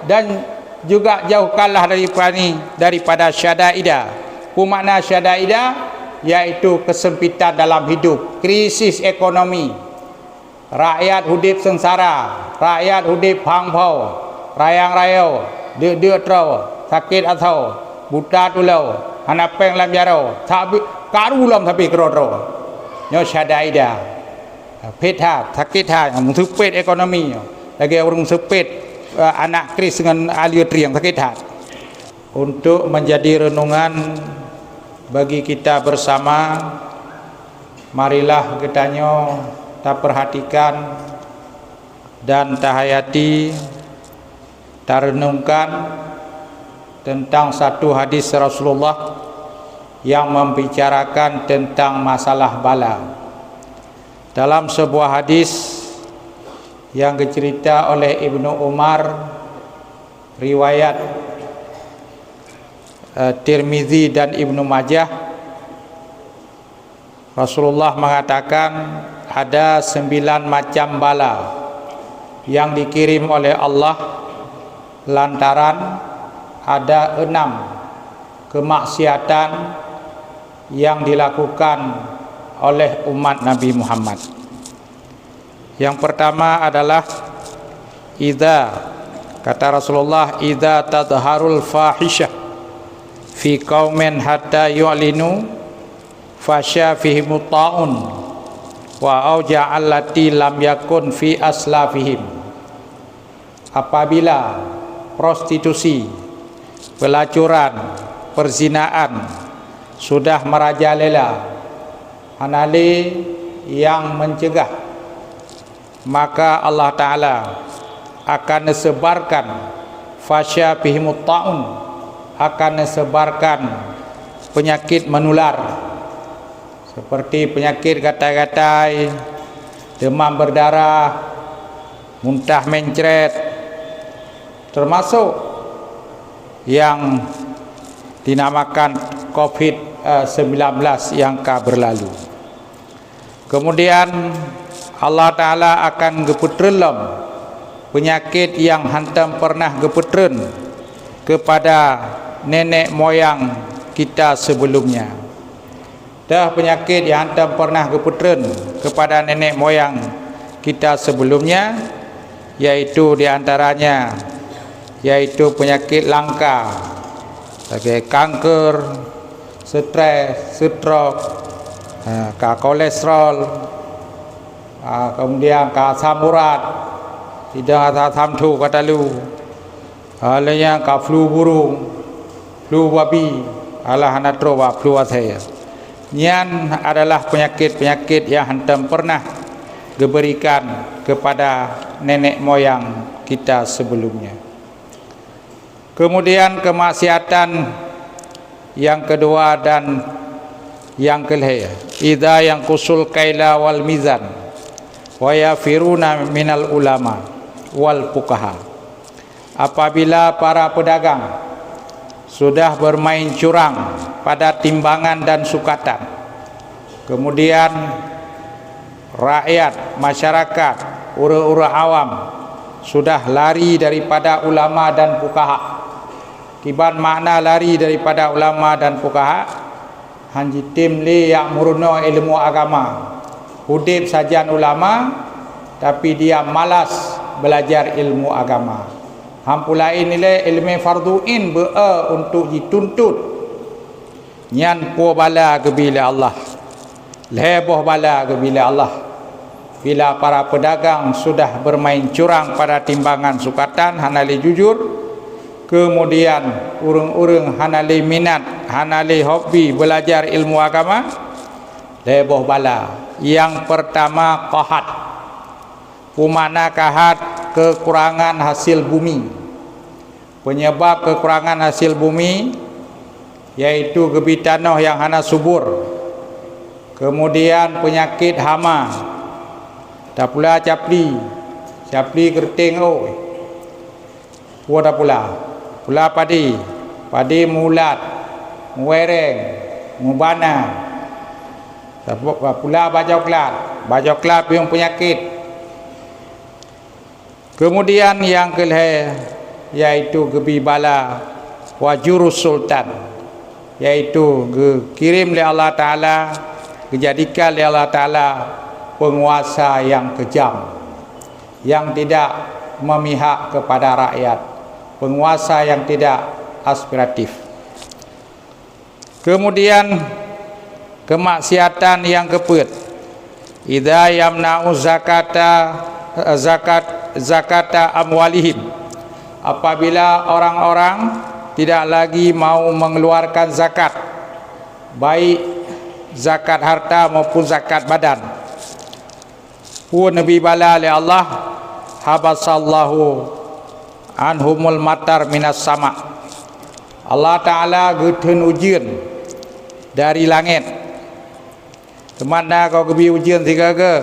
dan juga jauhkanlah daripada syadaidah. Makna syadaidah iaitu kesempitan dalam hidup, krisis ekonomi, rakyat hidup sengsara, rakyat hidup hang-hau, rayang-rayau, dia terau, sakit atau buta tulau, hanapeng lam jarau, tapi karulam tapi kerodro. Nyo syadaidah. Petha, sakit ha, sempit ekonomi. Lagi orang sempit anak kris dengan alia triang sakit ha. Untuk menjadi renungan bagi kita bersama, marilah kitanya tak perhatikan dan tahayati, tak renungkan tentang satu hadis Rasulullah yang membicarakan tentang masalah bala. Dalam sebuah hadis yang dicerita oleh Ibnu Umar, riwayat Tirmizi dan Ibnu Majah, Rasulullah mengatakan ada 9 macam bala yang dikirim oleh Allah lantaran ada 6 kemaksiatan yang dilakukan oleh umat Nabi Muhammad. Yang pertama adalah kata Rasulullah, idza tadharul fahisyah fi qaumin hatta yu'linu fasya fihim ta'un wa auja allati lam yakun fi aslafihim. Apabila prostitusi, pelacuran, perzinaan sudah merajalela, hanali yang mencegah, maka Allah Ta'ala akan sebarkan fasya fihim ta'un, akan sebarkan penyakit menular seperti penyakit gatai-gatai, demam berdarah, muntah mencret, termasuk yang dinamakan COVID-19 yang berlalu. Kemudian Allah Ta'ala akan geputrelam penyakit yang hantam pernah geputren kepada nenek moyang kita sebelumnya. Dah penyakit yang hantam pernah geputren kepada nenek moyang kita sebelumnya, yaitu diantaranya yaitu penyakit langka, sebagai kanker, stres, stroke, kolesterol, kemudian asam urat, tidak asam tu kata lu, halnya flu burung, flu babi, alah anatroba, flu saya. Nian adalah penyakit-penyakit yang hantam pernah diberikan kepada nenek moyang kita sebelumnya. Kemudian kemaksiatan yang kedua dan yang kelihaya, idza yang kusul kaila wal mizan wa yafiruna minal ulama wal fuqaha. Apabila para pedagang sudah bermain curang pada timbangan dan sukatan, kemudian rakyat, masyarakat, ura-ura awam sudah lari daripada ulama dan fuqaha. Kiban makna lari daripada ulama dan fuqaha, hanji tim li yang murno ilmu agama, hudib sajian ulama tapi dia malas belajar ilmu agama. Hampulai nilai ilmu farduin untuk dituntut. Nyan po bala ke bila Allah, leboh bala ke bila Allah. Bila para pedagang sudah bermain curang pada timbangan sukatan, hanali jujur, kemudian urung-urung hanali minat, hanali hobi belajar ilmu agama, leboh bala. Yang pertama qahat. Kumana kahat, kekurangan hasil bumi. Penyebab kekurangan hasil bumi yaitu gebitanoh yang hana subur, kemudian penyakit hama, tak pula capli kerting pula padi mulat, muwereng, mubana, tak pula bajoklat yang penyakit. Kemudian yang kelih iaitu gebi bala wa jurus sultan, iaitu kirim oleh Allah Ta'ala, dijadikan oleh Allah Ta'ala penguasa yang kejam, yang tidak memihak kepada rakyat, penguasa yang tidak aspiratif. Kemudian kemaksiatan yang keempat, idza yamna'u zakata amwalihim, apabila orang-orang tidak lagi mau mengeluarkan zakat, baik zakat harta maupun zakat badan. Nabi bala oleh Allah, habasallahu anhumul matar minas sama. Allah Ta'ala geten ujian dari langit. Kemana kau gebi ujian tiga ke?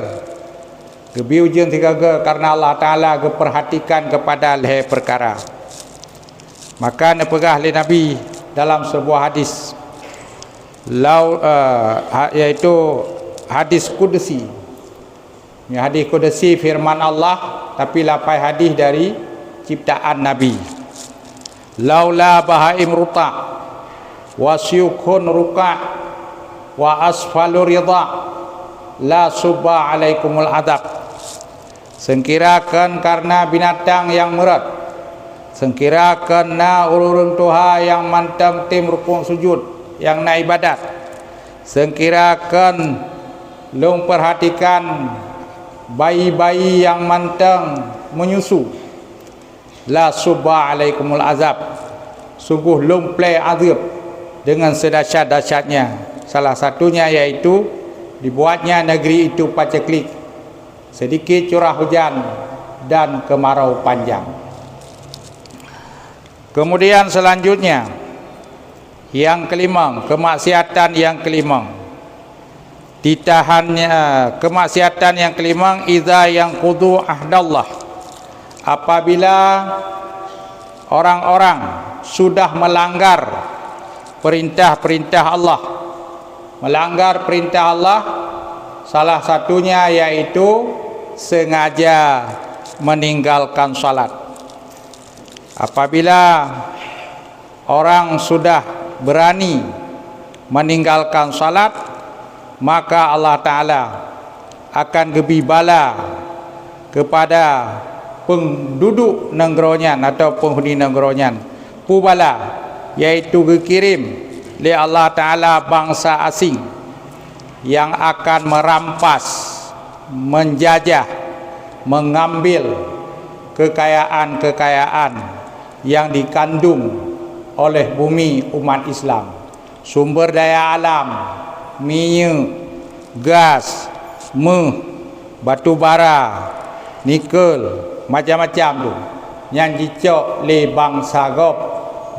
Gebi ujian tiga ke karena Allah Ta'ala perhatikan kepada leher perkara. Maka nepegah oleh Nabi dalam sebuah hadis, yaitu hadis Qudsi. Ini hadis Qudsi firman Allah, tapi lapai hadis dari ciptaan Nabi. Laula bahaim ruta wa syukun ruka wa asfalu ridha la subba alaikumul adab. Sengkirakan karena binatang yang merat, sengkirakan na urun tuha yang mantang tim rukun sujud yang na ibadat, sengkirakan long perhatikan bayi-bayi yang mantang menyusu, la subba alaikumul azab, sungguh long play azab dengan sedahsyat-dahsyatnya. Salah satunya yaitu dibuatnya negeri itu paceklik, sedikit curah hujan dan kemarau panjang. Kemudian selanjutnya yang kelima, kemaksiatan yang kelima, ditahannya kemaksiatan yang kelima, idza yang qudu ahdallah, apabila orang-orang sudah melanggar perintah-perintah Allah. Melanggar perintah Allah salah satunya yaitu sengaja meninggalkan salat. Apabila orang sudah berani meninggalkan salat, maka Allah Ta'ala akan gebi bala kepada penduduk negeronyan atau penghuni negeronyan. Pubala, yaitu dikirim oleh Allah Ta'ala bangsa asing yang akan merampas, menjajah, mengambil kekayaan-kekayaan yang dikandung oleh bumi umat Islam, sumber daya alam, minyak, gas, batu bara, nikel, macam-macam tu yang dicok oleh bangsa gop,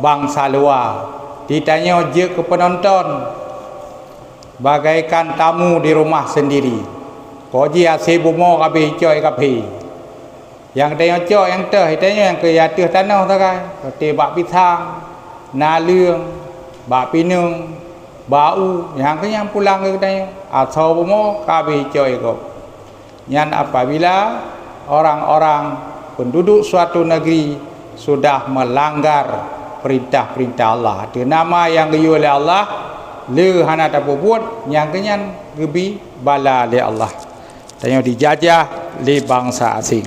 bangsa luar. Ditanya je ke penonton bagaikan tamu di rumah sendiri. Kau ji asyik bumo kabeh cok kabeh. Yang tanya cok yang teh, tanya yang ke atas tanah tu kan. Kata bak pisang, naliung, bak pinung, bau, yang ke yang pulang ke tanya. Asal bumo kabeh cok ikut. Yang apabila orang-orang penduduk suatu negeri sudah melanggar perintah-perintah Allah, ada nama yang diu oleh Allah, le hana tak buat, yang kenyan gebi bala oleh Allah. Tanya dijajah oleh bangsa asing.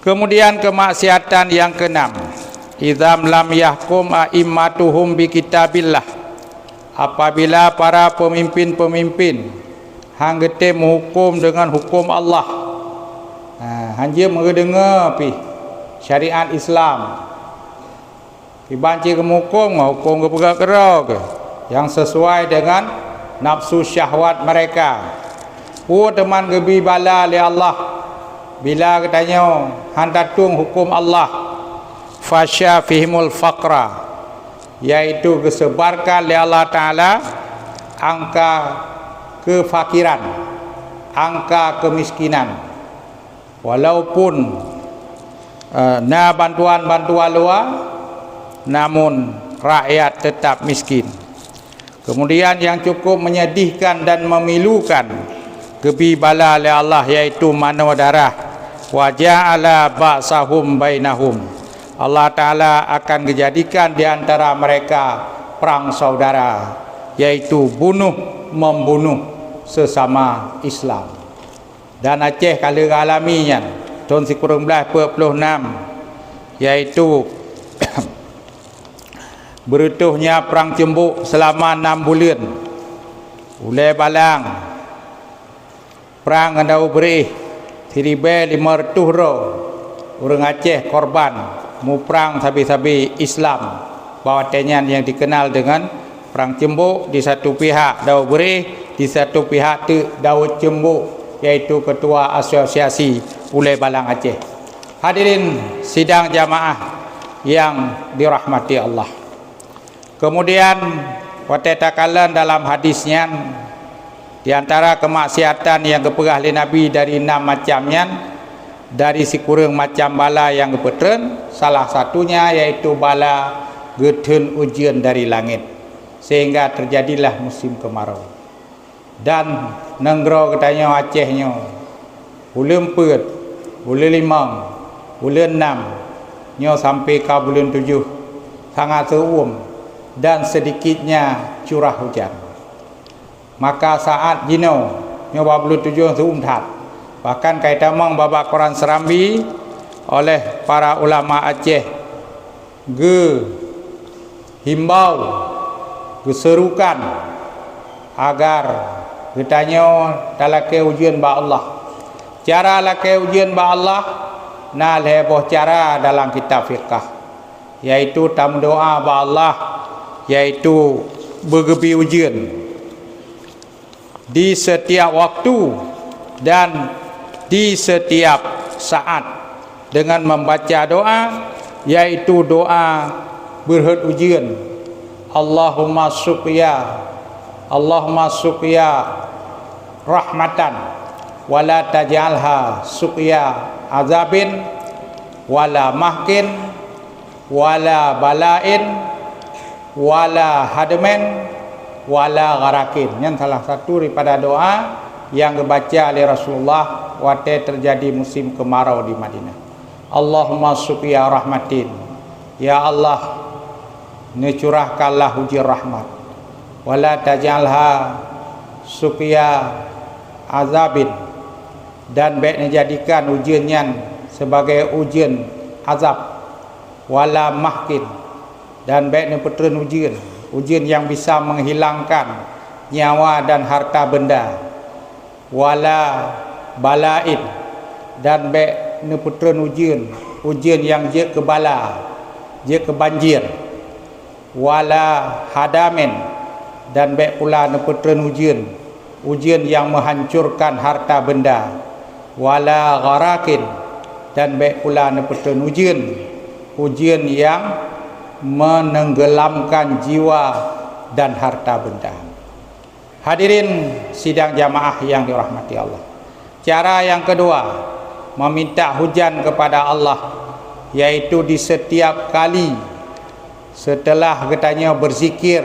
Kemudian kemaksiatan yang keenam, idzam lam yahkum a'immatuhum bi kitabillah, apabila para pemimpin-pemimpin hang gete menghukum dengan hukum Allah. Hanya mendengar pi syariat Islam. Dibanci ke hukum ke pegang kerau ke yang sesuai dengan nafsu syahwat mereka. Teman gebi bala oleh Allah bila katanya hantatung hukum Allah, fasya fihimul faqra, yaitu kesebarkan oleh Allah Ta'ala angka kefakiran, angka kemiskinan. Walaupun na bantuan-bantuan luar, namun rakyat tetap miskin. Kemudian yang cukup menyedihkan dan memilukan, gebi bala oleh Allah, yaitu mano darah, wa ja'ala ba'sahum bainahum, Allah Ta'ala akan dijadikan di antara mereka perang saudara, yaitu bunuh membunuh sesama Islam. Dan Aceh kala alaminya tahun 1946, yaitu berutuhnya perang cembuk selama 6 bulan. Ulai balang perang andau beri tiribe 500 ro orang Aceh korban mu perang sabi-sabi Islam bawatannya yang dikenal dengan perang cembuk. Di satu pihak dau beri, di satu pihak tu dau cembuk, yaitu ketua asosiasi Ulai Balang Aceh. Hadirin sidang jamaah yang dirahmati Allah. Kemudian watatakalan dalam hadisnya, di antara kemaksiatan yang keperah oleh Nabi dari 6 macamnya, dari sekurang macam bala yang kepetren, salah satunya yaitu bala getun ujian dari langit, sehingga terjadilah musim kemarau. Dan negara katanya Acehnya bulan 4, bulan 5, bulan 6 nyo sampai ke bulan 7 sangat seum dan sedikitnya curah hujan. Maka saat jino nyo bulan 7 seum tat, bahkan kaitamang babak Quran Serambi oleh para ulama Aceh ge himbau geserukan agar ditanya dalake ujian ba Allah. Cara lake ujian ba Allah na leboh cara dalam kitab fiqh, yaitu tam doa ba Allah, yaitu bergebi ujian di setiap waktu dan di setiap saat dengan membaca doa, yaitu doa berhad ujian. Allahumma suqya rahmatan wala taj'alha suqya azabin wala mahkin wala balain wala hadmen wala gharakin. Yang salah satu daripada doa yang dibaca oleh Rasulullah waktu terjadi musim kemarau di Madinah. Allahumma suqya rahmatin, ya Allah necurahkanlah hujan rahmat, wala taj'alha suqya azabin, dan baiknya jadikan ujiannya sebagai ujian azab, wala mahkin, dan baiknya petern ujian yang bisa menghilangkan nyawa dan harta benda, wala balain, dan baiknya petern ujian yang je ke bala, je ke banjir, wala hadamin, dan baik pula nepetren ujian yang menghancurkan harta benda, wala gharakin, dan baik pula nepetren ujian yang menenggelamkan jiwa dan harta benda. Hadirin sidang jamaah yang dirahmati Allah. Cara yang kedua, meminta hujan kepada Allah, yaitu di setiap kali setelah katanya berzikir,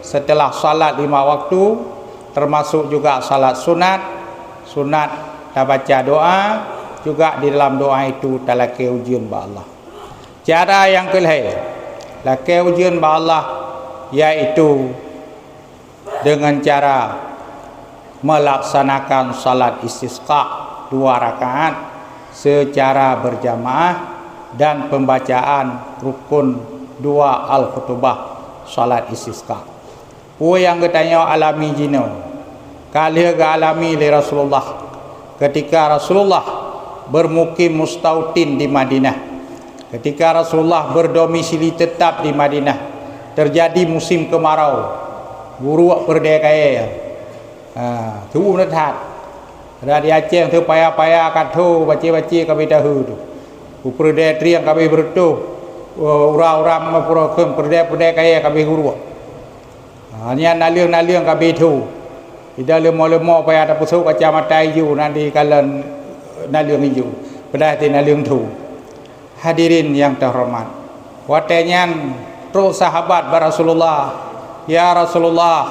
setelah salat 5 waktu, termasuk juga salat sunat tak baca doa, juga di dalam doa itu talake ujian ba Allah. Cara yang kelih lake ujian ba Allah, yaitu dengan cara melaksanakan salat istisqa 2 rakaat secara berjamaah dan pembacaan rukun 2 al-khutbah salat istisqa. Yang katanya alami jino kali alami oleh Rasulullah ketika Rasulullah bermukim mustautin di Madinah, ketika Rasulullah berdomisili tetap di Madinah, terjadi musim kemarau, buruk berdekaya, tu menethat, ada di Aceh tu payah-payah katu baca-baca kami tahu tu, uperde triang kami bertu, orang-orang mempurakan perdekaya kami guru. Hanya naliang kami tu, tidak lemah-lemah payah ada pusuk baca mata hijau nanti kalian naliang hijau, pada hati naliang tu. Hadirin yang terhormat, watanya terus sahabat Rasulullah, ya Rasulullah,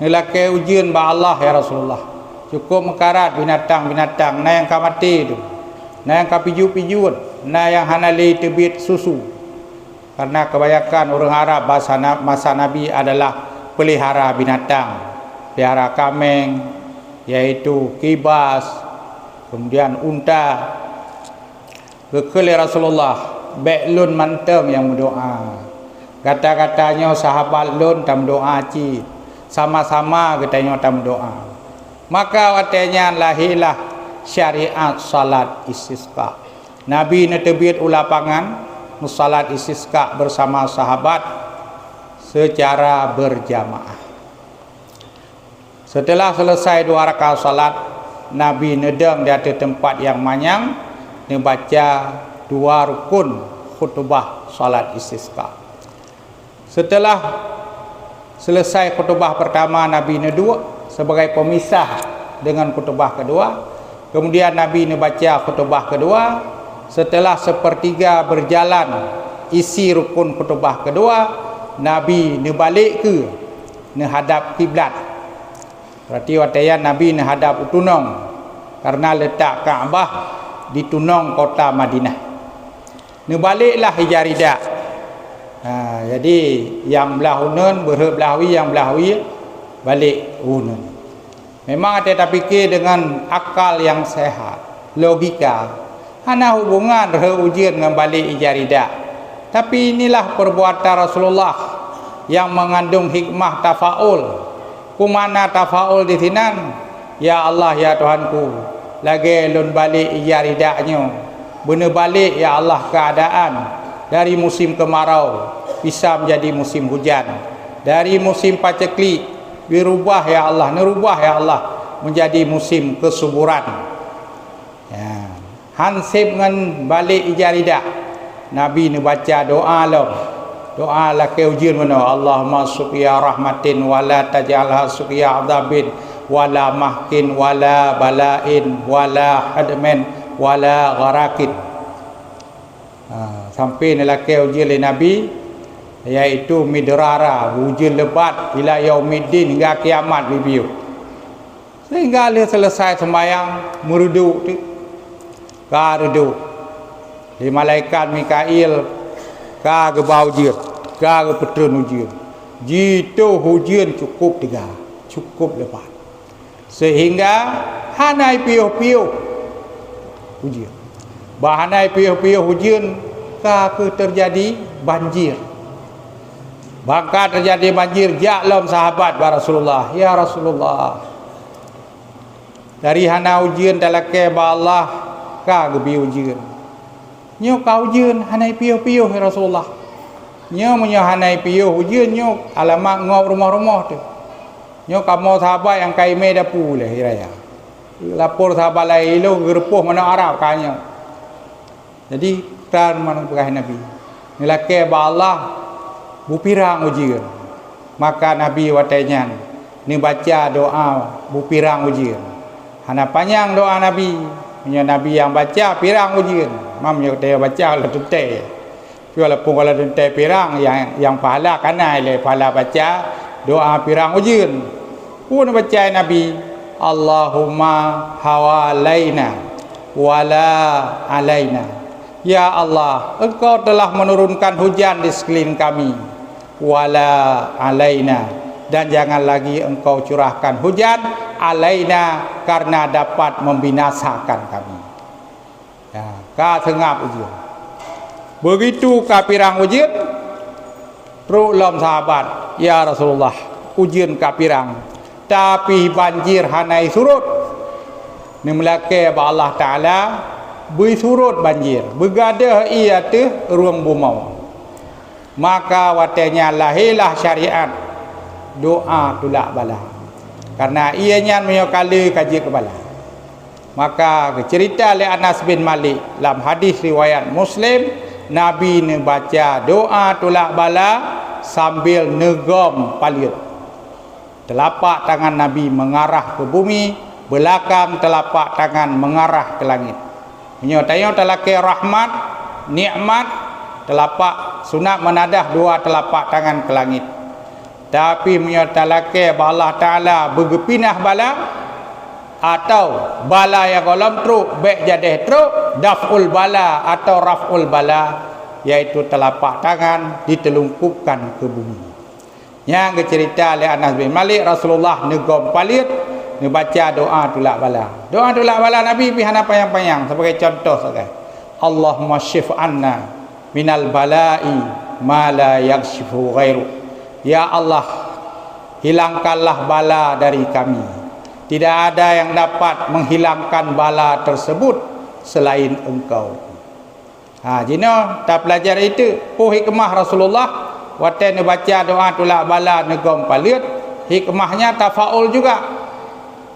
nilai ujian ba Allah ya Rasulullah, cukup mekarat binatang-binatang na yang kamati itu, na yang kapiju-piju, na yang hanali tebit susu. Karena kebanyakan orang Arab masa Nabi adalah pelihara binatang, pelihara kambing, yaitu kibas, kemudian unta. Kekali Rasulullah beklun mantem yang berdoa. Kata-katanya sahabat lun tam doa ci, sama-sama katanya tam doa. Maka watanya lahirlah syariat salat istisqa. Nabi netebit ulapangan salat istisqa bersama sahabat secara berjamaah. Setelah selesai 2 rakaat salat, Nabi nedang di atas tempat yang manyang, membaca 2 rukun khutbah salat istisqa. Setelah selesai khutbah pertama, Nabi neduk sebagai pemisah dengan khutbah kedua. Kemudian Nabi membaca khutbah kedua. Setelah sepertiga berjalan isi rukun khutbah kedua, Nabi balik ke menghadap kiblat. Berarti wataya Nabi menghadap utunong, karena letak Kaabah di tunong kota Madinah. Baliklah hijarida. Jadi yang belah unun berbelahui, yang belahui balik unun. Memang ada tak fikir dengan akal yang sehat, logika. Hana hubungan ujian dengan balik ijarida. Tapi inilah perbuatan Rasulullah yang mengandung hikmah tafaul. Kumana tafaul di sini? Ya Allah, ya Tuhanku, lagi lun balik ijaridanya. Benar balik ya Allah keadaan dari musim kemarau bisa menjadi musim hujan. Dari musim paceklik dirubah ya Allah, nerubah ya Allah menjadi musim kesuburan. Ya. Hansib dengan balik ijarida, Nabi ni baca doa lah. Doa lah ke ujian mana? Allahumma suqiya rahmatin wala taj'alha suqiya adabin wala mahkin wala balain wala hadmin wala gharakin. Sampai ni lah ke ujian Nabi, yaitu midrara, ujian lebat ila yaumiddin, hingga kiamat bibiu. Sehingga dia selesai sembahyang meruduk tu, reduk di malaikat Mikail ka gebau ujian, ka petun ujian. Jitu ujian cukup 3, cukup lebat. Sehingga hanai piuh-piuh ujian. Bahanai piuh-piuh ujian ka terjadi banjir. Maka terjadi banjir, jaklom sahabat Rasulullah, ya Rasulullah, dari hana ujian dalake ba Allah ka gebi ujian. Nyo ka ujian hanai piuh-piuh ya Rasulullah. Nyo menyo hanai piuh ujian nyo alamat ngau rumah-rumah tu. Nyo kamu sahabat yang kai me dapu le hiraya. Lapor sahabat lain lo gerpuh mana Arab kanya. Jadi tar mana pegah Nabi. Nilake ba Allah bupirang ujian. Maka Nabi watanya ni baca doa bupirang ujian. Hana panjang doa Nabi. Punya Nabi yang baca pirang ujian. Mamnya dia baca la tuntai. Walaupun kalau tuntai pirang yang pahala kanai le pahala baca doa pirang ujian. Pun baca Nabi, Allahumma hawalaina wala alaina. Ya Allah, Engkau telah menurunkan hujan di sekeliling kami. Wala alaina, dan jangan lagi Engkau curahkan hujan alaina karena dapat membinasakan kami. Ya, ka tengap ujian. Begitu ka pirang ujian, rulom sahabat, ya Rasulullah, ujian ka pirang, tapi banjir hanai surut. Ni melake ba Allah Taala beri surut banjir, bergadah ia tu ruang bumau. Maka watanya lahirlah syariat doa tulak bala. Karena ianya menyokali kaji kebala. Maka cerita oleh Anas bin Malik dalam hadis riwayat Muslim, Nabi ne baca doa tulak bala sambil negom palir. Telapak tangan Nabi mengarah ke bumi, belakang telapak tangan mengarah ke langit. Menyotanya telaki rahmat, nikmat, telapak sunat menadah 2 telapak tangan ke langit. Tapi menyatakan Allah Ta'ala bergepinah bala atau bala yang golom teruk baik jadi teruk, daf'ul bala atau raf'ul bala, iaitu telapak tangan ditelungkupkan ke bumi. Yang cerita oleh Anas bin Malik, Rasulullah negom palit, baca doa tolak bala. Doa tolak bala Nabi pihana payang-payang sebagai contoh saja. Allahumma syif anna minal bala'i ma la yakshifu ghairu. Ya Allah, hilangkanlah bala dari kami. Tidak ada yang dapat menghilangkan bala tersebut selain Engkau. Jina tak belajar itu po hikmah Rasulullah waktu dia baca doa tolak bala negom palit, hikmahnya tafaul juga.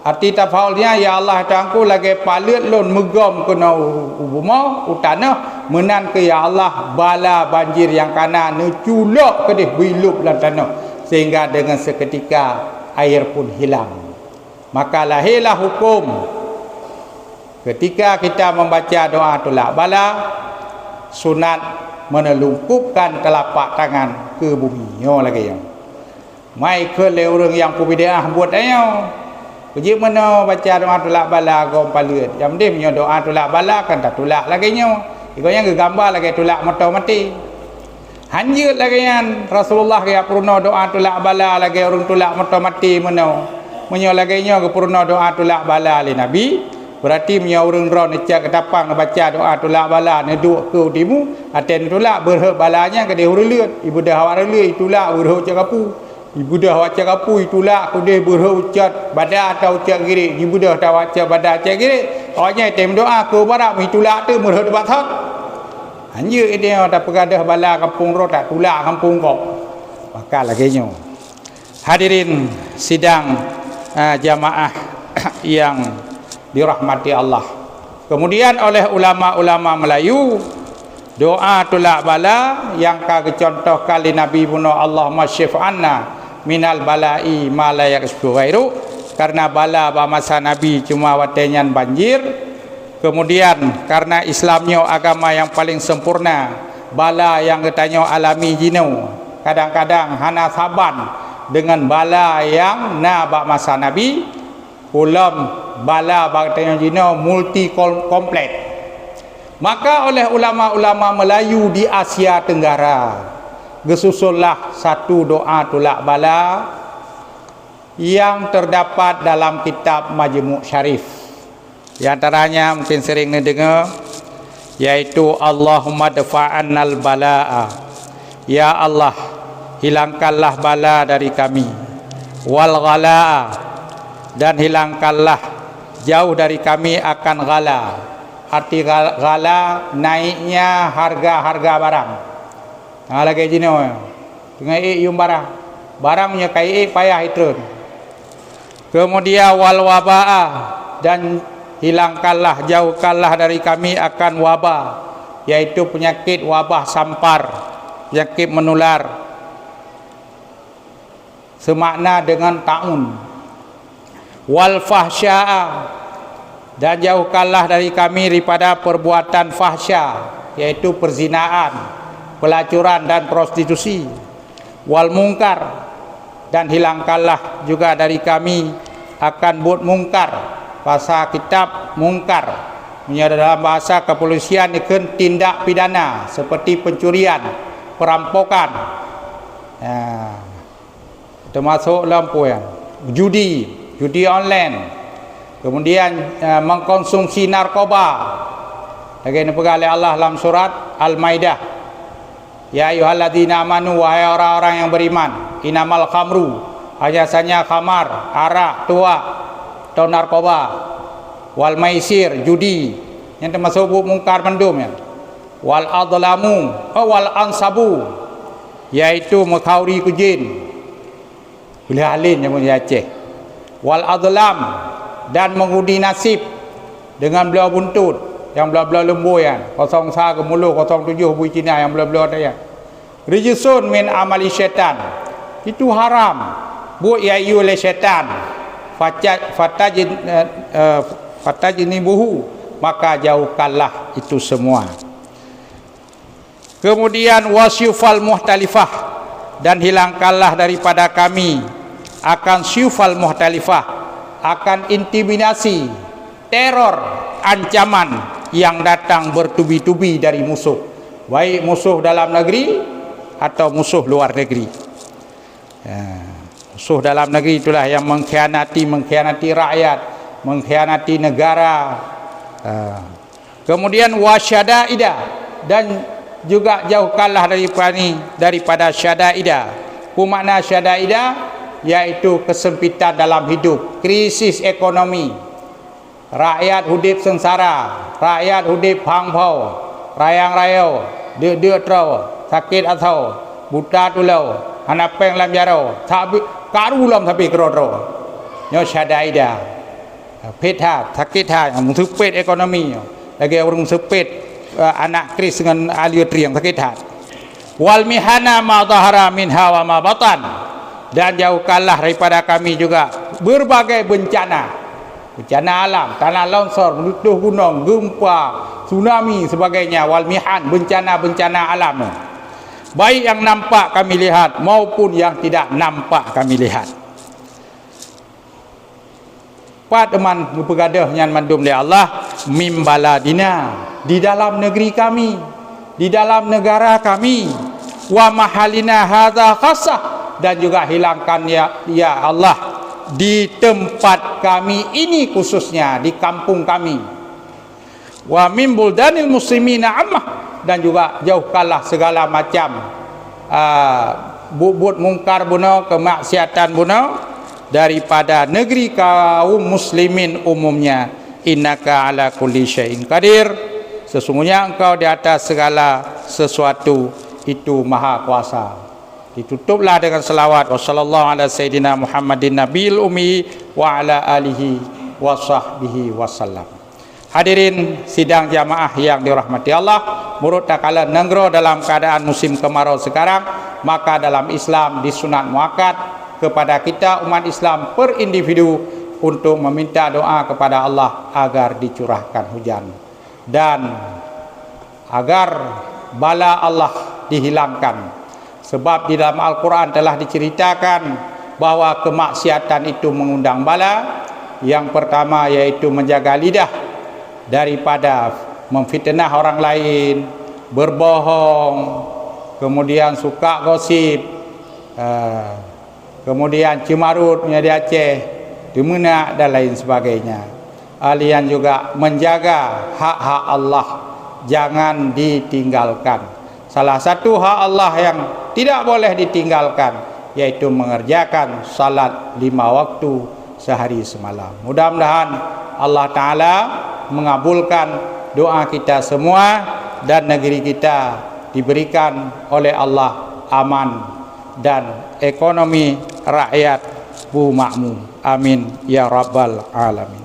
Arti tafaulnya, ya Allah tangku lagi palit lon megom kena ubuma utana menan ke ya Allah bala banjir yang kana neculok ke dia bilup dalam tanah sehingga dengan seketika air pun hilang. Maka lahirlah hukum ketika kita membaca doa tolak bala, sunat menelungkupkan telapak tangan ke bumi. Yo lagi yo. Mai ke le orang yang pubidah buat ayo. Pergi mana baca doa tolak bala gom palut. Yang penting punya doa tolak bala kan tak tolak lagi nyo. Iko yang gambar lagi tolak mata mati. Hanjut lagi yang Rasulullah ya purna doa tolak bala lagi orang tolak mata mati mana. Menyolagainya ke purna doa tolak bala oleh Nabi, berarti punya orang ron necak ketapang baca doa tolak bala neduk ke utimu aten tolak berhak balanya ke dia urelut ibu dah awak relut itulah berhak ucap kapu ibu dah ucap kapu itulah ku dia berhak ucap badan atau ucap kiri ibu dah tahu ucap badan ucap kiri awaknya tem doa ke barat itulah tu berhak debat hak hanya dia tak pegadah bala kampung ro tak tolak kampung kau maka laginya hadirin sidang jamaah yang dirahmati Allah. Kemudian oleh ulama-ulama Melayu, doa tolak bala yang kage contoh kali Nabi bunuh Allahumma syif anna minal bala'i ma la yaksbu ghairu, karena bala ba masa Nabi cuma watenyan banjir. Kemudian karena Islamnya agama yang paling sempurna, bala yang katanya alami jino kadang-kadang hana saban dengan bala yang bak masa Nabi, ulam bala bakatnya jino multi komplit. Maka oleh ulama-ulama Melayu di Asia Tenggara gesusullah satu doa tolak bala yang terdapat dalam kitab Majmu' Syarif. Di antaranya mungkin sering dengar, yaitu Allahumma dafa'annal bala'a, ya Allah hilangkanlah bala dari kami, wal ghala, dan hilangkanlah jauh dari kami akan ghala. Arti ghala naiknya harga-harga barang. Lagi jino dengan yung barang punya kai payah itu. Kemudian wal wabaa, dan hilangkanlah jauhkanlah dari kami akan wabah, yaitu penyakit wabah sampar, penyakit menular, semakna dengan taun. Wal fahsya'a, dan jauhkanlah dari kami daripada perbuatan fahsya, yaitu perzinaan, pelacuran dan prostitusi. Wal mungkar, dan hilangkanlah juga dari kami akan buat mungkar. Bahasa kitab mungkar dalam bahasa kepolisian ikan tindak pidana seperti pencurian, perampokan, termasuk lampu yang judi online, kemudian mengkonsumsi narkoba. Lagi dipegang oleh Allah dalam surat Al-Maidah, ya ayyuhalladzina amanu, wahai orang-orang yang beriman, inamal khamru, hanya khamar, arak, tuak atau narkoba, wal maisir, judi yang termasuk mungkar mendum ya, wal adlamu, wal ansabu, yaitu mengkauri kujin, boleh halin yang punya Aceh, wal adlam, dan mengundi nasib dengan belah buntut yang belah-belah lembu ya, 03 ke mulu 07 bui Cina yang belah-belah ya, rijisun min amali syaitan, itu haram buat iayu oleh syaitan. Fatajnibuhu, maka jauhkanlah itu semua. Kemudian wasyufal muhtalifah, dan hilangkanlah daripada kami akan syufal muhtalifah, akan intimidasi, teror, ancaman yang datang bertubi-tubi dari musuh, baik musuh dalam negeri atau musuh luar negeri. Musuh dalam negeri itulah yang mengkhianati rakyat, mengkhianati negara. Kemudian wasyadaida, dan juga jauhkanlah daripada syadaida. Makna syadaida yaitu kesempitan dalam hidup, krisis ekonomi, rakyat hidup sengsara, rakyat hidup hang-hau, rayang-rayau, dia trau, sakit atau buta tulau, anak peng lam jaro, tapi karu lam tapi kero-kero. Nyo syadaida. Peta, sakit ha, sempit ekonomi. Lagi orang sempit anak kris dengan alia triang sakit ha. Wal mihana ma dhahara minha wa ma batan. Dan jauhkanlah daripada kami juga berbagai bencana alam, tanah longsor, meletup gunung, gempa, tsunami sebagainya. Wal mihan, bencana alam, baik yang nampak kami lihat maupun yang tidak nampak kami lihat. Pademan bergadah yang mandum oleh Allah mimbaladina, di dalam negeri kami, di dalam negara kami, wa mahalina hadza khassah, dan juga hilangkan ya Allah di tempat kami ini khususnya, di kampung kami. Wa min buldanil muslimina ammah, dan juga jauhkanlah segala macam bubut mungkar buno, kemaksiatan buno daripada negeri kaum muslimin umumnya. Innaka ala kulli syai'in qadir, sesungguhnya engkau di atas segala sesuatu itu maha kuasa. Ditutuplah dengan selawat wassallallahu ala sayyidina Muhammadin nabiyil ummi wa ala alihi wa sahbihi wasallam. Hadirin sidang jamaah yang dirahmati Allah, menurut takala negara dalam keadaan musim kemarau sekarang, maka dalam Islam disunat muakkad kepada kita umat Islam per individu untuk meminta doa kepada Allah agar dicurahkan hujan dan agar bala Allah dihilangkan. Sebab di dalam Al-Quran telah diceritakan bahwa kemaksiatan itu mengundang bala. Yang pertama yaitu menjaga lidah daripada memfitnah orang lain, berbohong, kemudian suka gosip, kemudian cemarut menjadi Aceh, demenak dan lain sebagainya. Alian juga menjaga hak-hak Allah, jangan ditinggalkan. Salah satu hak Allah yang tidak boleh ditinggalkan yaitu mengerjakan salat 5 waktu sehari semalam. Mudah-mudahan Allah Ta'ala mengabulkan doa kita semua dan negeri kita diberikan oleh Allah aman dan ekonomi rakyat bu makmum. Amin ya rabbal alamin.